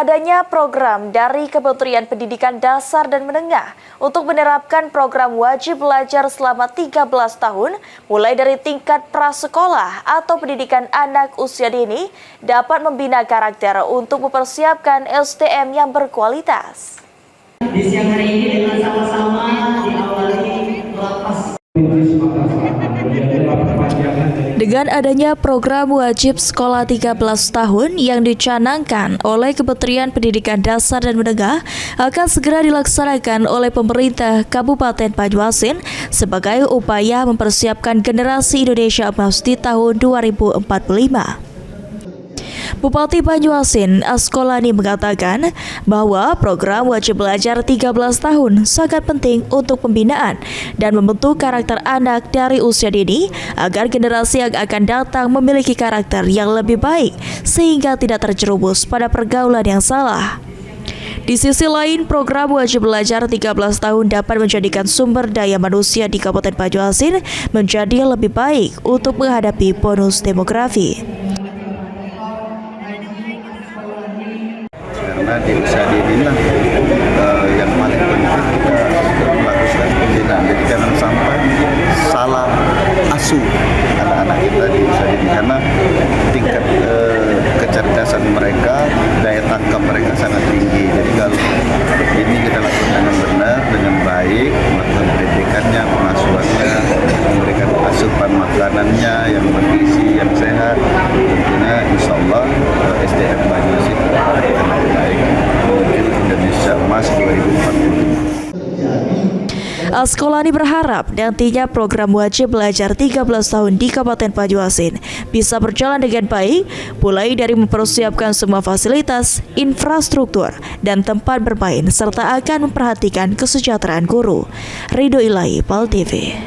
adanya program dari Kementerian Pendidikan Dasar dan Menengah untuk menerapkan program wajib belajar selama 13 tahun, mulai dari tingkat prasekolah atau pendidikan anak usia dini, dapat membina karakter untuk mempersiapkan SDM yang berkualitas. Di siang hari ini dengan sama-sama diawali lapas. Dengan adanya program wajib sekolah 13 tahun yang dicanangkan oleh Kementerian Pendidikan Dasar dan Menengah akan segera dilaksanakan oleh pemerintah Kabupaten Banyuasin sebagai upaya mempersiapkan generasi Indonesia emas di tahun 2045. Bupati Banyuasin, Askolani mengatakan bahwa program wajib belajar 13 tahun sangat penting untuk pembinaan dan membentuk karakter anak dari usia dini agar generasi yang akan datang memiliki karakter yang lebih baik sehingga tidak terjerumus pada pergaulan yang salah. Di sisi lain, program wajib belajar 13 tahun dapat menjadikan sumber daya manusia di Kabupaten Banyuasin menjadi lebih baik untuk menghadapi bonus demografi. Karena di usia dini lah yang paling penting kita melakukan pembinaan. Jadi jangan sampai salah asuh anak-anak kita di usia dini karena tingkat kecerdasan mereka, daya tangkap mereka sangat tinggi. Jadi kalau ini kita lakukan dengan benar, dengan baik, melakukan pendidikannya, pengasuhannya, memberikan asupan makanannya yang bergizi, yang sehat, tentunya insya Allah SDM Banyuasin akan lebih baik menuju Indonesia Emas 2045. Askolani berharap nantinya program wajib belajar 13 tahun di Kabupaten Banyuasin bisa berjalan dengan baik, mulai dari mempersiapkan semua fasilitas, infrastruktur, dan tempat bermain, serta akan memperhatikan kesejahteraan guru. Ridho Ilahi, PAL TV.